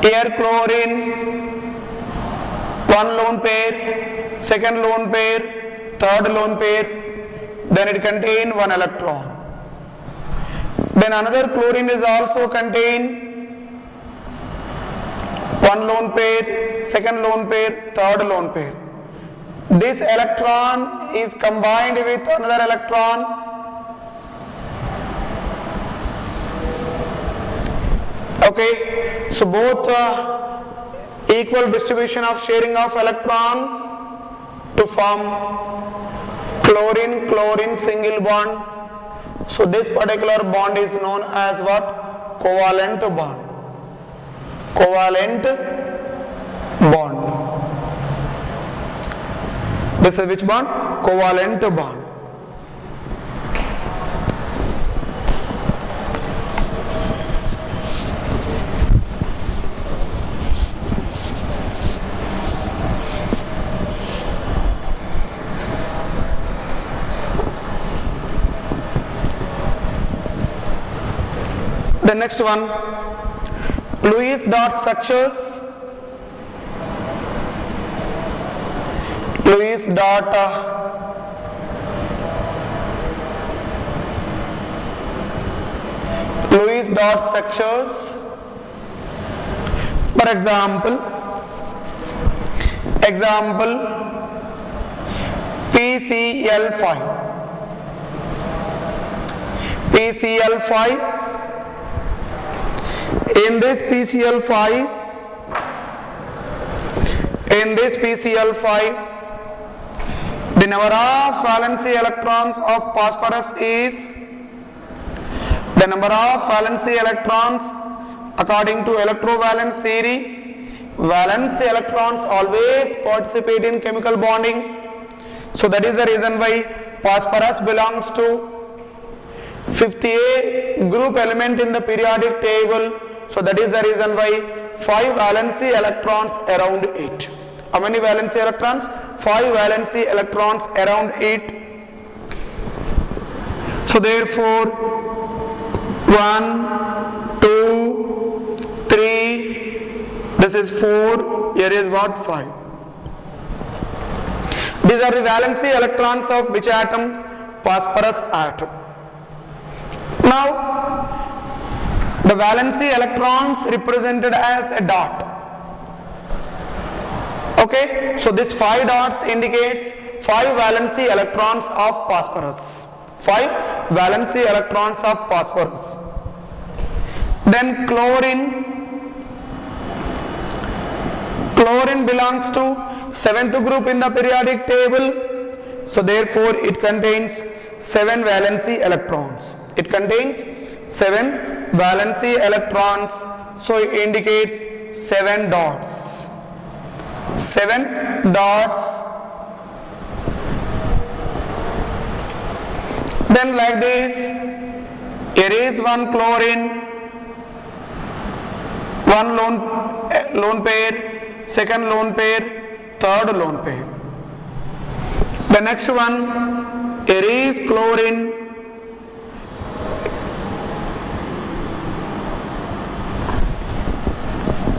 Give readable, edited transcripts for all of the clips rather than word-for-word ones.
Here chlorine, one lone pair, second lone pair, third lone pair, then it contains one electron. Then another chlorine is also contain one lone pair, second lone pair, third lone pair. This electron is combined with another electron. Okay, so both equal distribution of sharing of electrons to form chlorine-chlorine single bond. So this particular bond is known as what? Covalent bond. Covalent bond. This is which bond? Covalent bond. The next one, Lewis dot structures. Lewis dot structures. For example, PCl5. PCl5. In this PCl5, the number of valency electrons of phosphorus is, the number of valency electrons according to electrovalence theory, valency electrons always participate in chemical bonding. So that is the reason why phosphorus belongs to 50A group element in the periodic table. So that is the reason why 5 valency electrons around it. How many valency electrons? 5 valency electrons around it. So therefore 1, 2, 3, this is 4, here is what? 5. These are the valency electrons of which atom? Phosphorus atom. Now the valency electrons represented as a dot. Okay, so this 5 dots indicates 5 valency electrons of phosphorus. 5 valency electrons of phosphorus. Then chlorine belongs to 7th group in the periodic table. So therefore it contains 7 valency electrons. It contains 7 valency electrons, so it indicates 7 dots. 7 dots. Then like this, here is one chlorine, one lone pair, second lone pair, third lone pair. The next one, here is chlorine,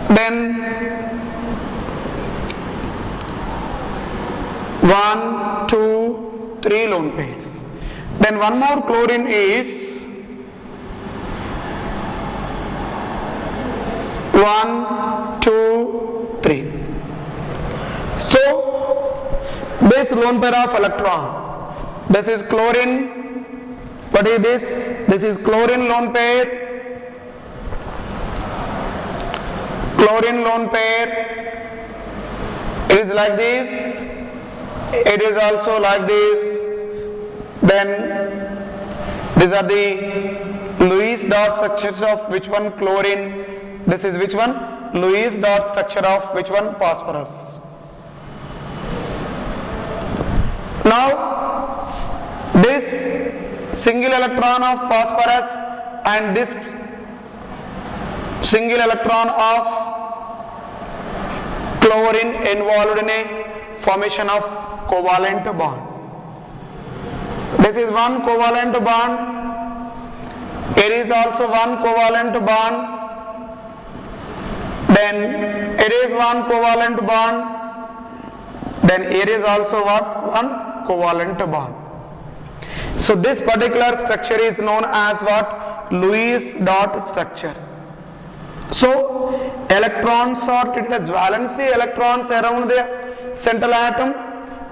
then 1, 2, 3 lone pairs. Then one more chlorine is 1, 2, 3. So this lone pair of electron, this is chlorine. What is this? This is chlorine lone pair. Chlorine lone pair. It is like this. It is also like this. Then these are the Lewis dot structures of which one? Chlorine. This is which one? Lewis dot structure of which one? Phosphorus. Now this single electron of phosphorus and this single electron of chlorine involved in a formation of covalent bond. This is one covalent bond. Here is also one covalent bond. Then it is one covalent bond. Then here is also what? One covalent bond. So this particular structure is known as what? Lewis dot structure. So electrons are treated as valency electrons around the central atom,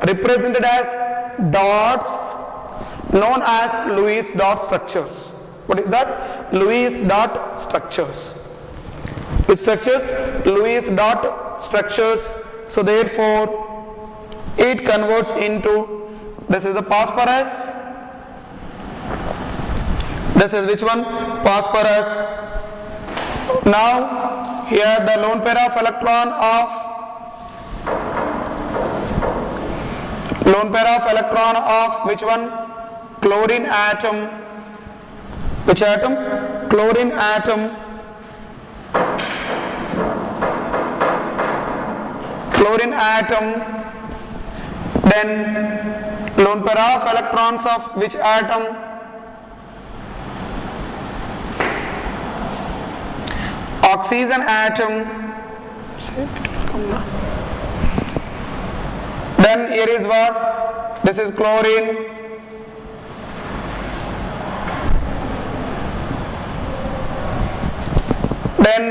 represented as dots, known as Lewis dot structures. What is that? Lewis dot structures. Which structures? Lewis dot structures. So therefore it converts into, this is the phosphorus, this is which one? Phosphorus. Now here the lone pair of electron of which one? Chlorine atom. Which atom? Chlorine atom. Chlorine atom. Then lone pair of electrons of which atom? Oxygen atom. Then here is what? This is chlorine. Then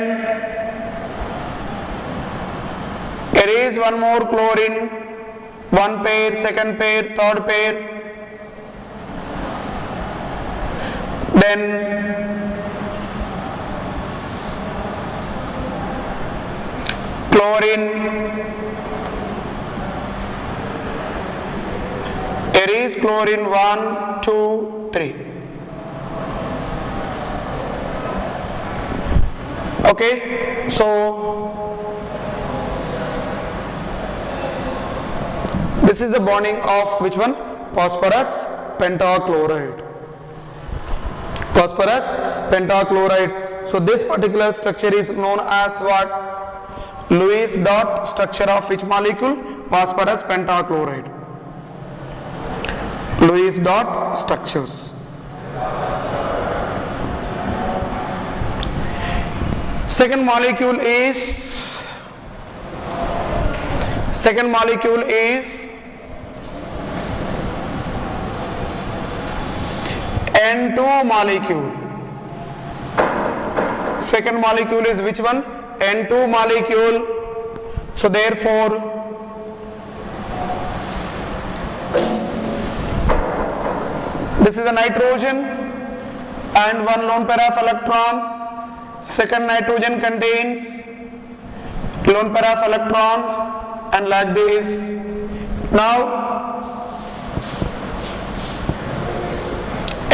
here is one more chlorine. One pair, second pair, third pair. Then chlorine. Here is chlorine 1, 2, 3. Okay, so this is the bonding of which one? Phosphorus pentachloride. Phosphorus pentachloride. So this particular structure is known as what? Lewis dot structure of which molecule? Phosphorus pentachloride. Lewis dot structures. Second molecule is N2 molecule. Second molecule is which one? N2 molecule. So therefore this is a nitrogen and one lone pair of electron. Second nitrogen contains lone pair of electron and like this. Now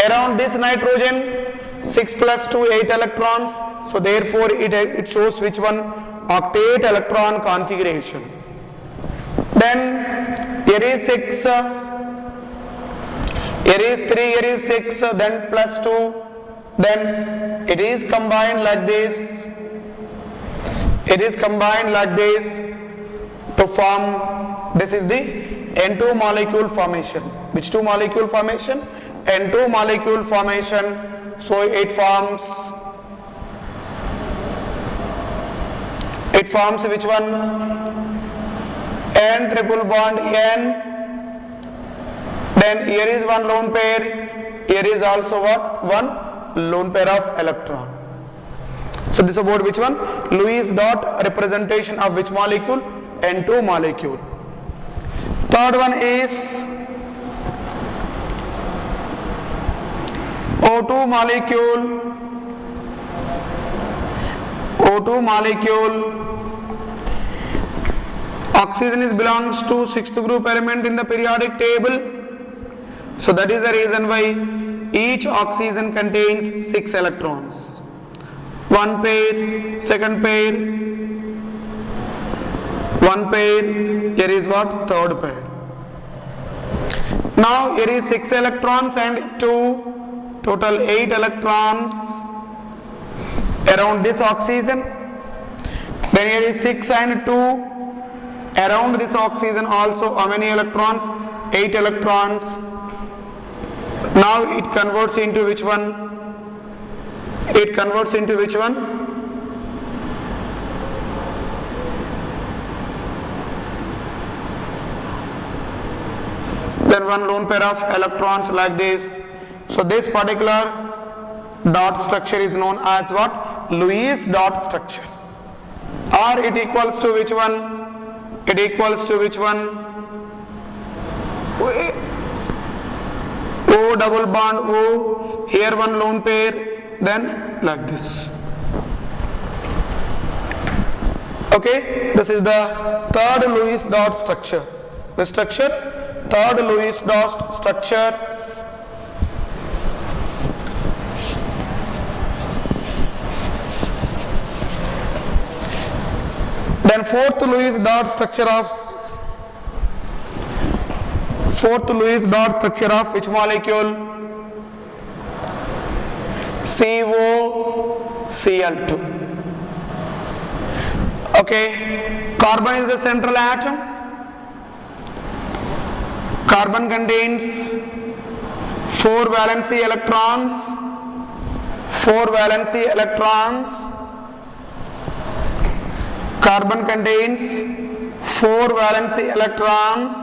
around this nitrogen 6 plus 2 8 electrons. So therefore it shows which one? Octet electron configuration. Then here is 6, here is 3, here is 6, then plus 2, then it is combined like this. It is combined like this to form, this is the N2 molecule formation. Which two molecule formation? N2 molecule formation. So it forms which one? N triple bond N. Then here is one lone pair. Here is also what? One lone pair of electron. So this is about which one? Lewis dot representation of which molecule? N2 molecule. Third one is O2 molecule. O2 molecule. Oxygen is belongs to 6th group element in the periodic table. So that is the reason why each oxygen contains 6 electrons. One pair, second pair, one pair, here is what? Third pair. Now here is 6 electrons and 2, total 8 electrons around this oxygen. Then here is 6 and 2, around this oxygen also how many electrons? 8 electrons. Now it converts into which one? It converts into which one? then one lone pair of electrons like this. So this particular dot structure is known as what? Lewis dot structure. Or it equals to which one? It equals to which one? O double bond O, here one lone pair, then like this. Okay, this is the third Lewis dot structure. The structure, third Lewis dot structure. Then fourth Lewis dot structure of which molecule? COCl2. Okay, carbon is the central atom. Carbon contains 4 valency electrons. 4 valency electrons. Carbon contains 4 valency electrons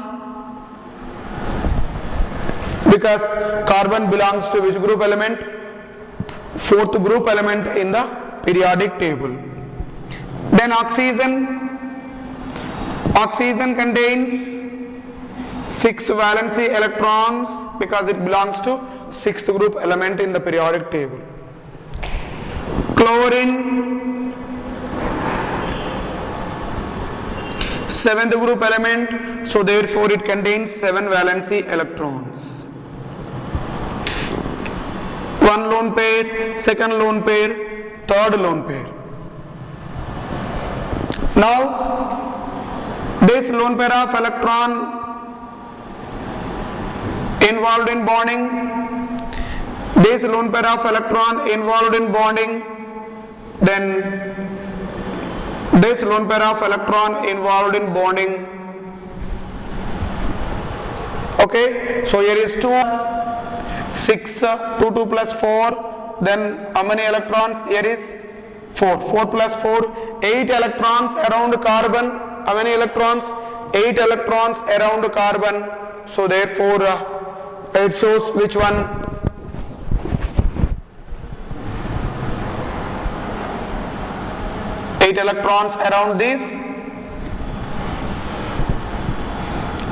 because carbon belongs to which group element? Fourth group element in the periodic table. Then oxygen contains 6 valency electrons because it belongs to sixth group element in the periodic table. Chlorine, 7th group element, so therefore it contains 7 valency electrons. One lone pair, second lone pair, third lone pair. Now this lone pair of electron involved in bonding, this lone pair of electron involved in bonding, then this lone pair of electron involved in bonding. Okay, so here is 2, 6, 2 plus 4, then how many electrons? Here is 4, 4 plus 4, 8 electrons around carbon. How many electrons? 8 electrons around carbon. So therefore it shows which one? Eight electrons around this.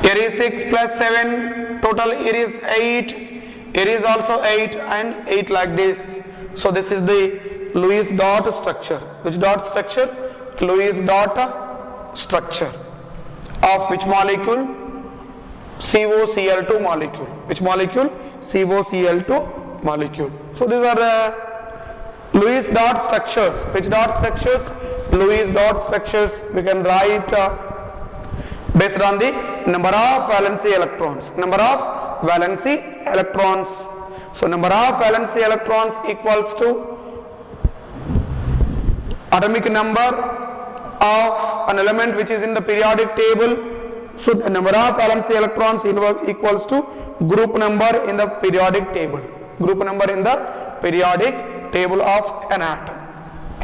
Here is 6 plus 7, total here is 8, here is also 8 and 8 like this. So this is the Lewis dot structure. Which dot structure? Lewis dot structure of which molecule? COCl2 molecule. Which molecule? COCl2 molecule. So these are Lewis dot structures. Which dot structures? Lewis dot structures. We can write based on the number of valency electrons. Number of valency electrons. So number of valency electrons equals to atomic number of an element which is in the periodic table. So the number of valency electrons equals to group number in the periodic table. Group number in the periodic table of an atom.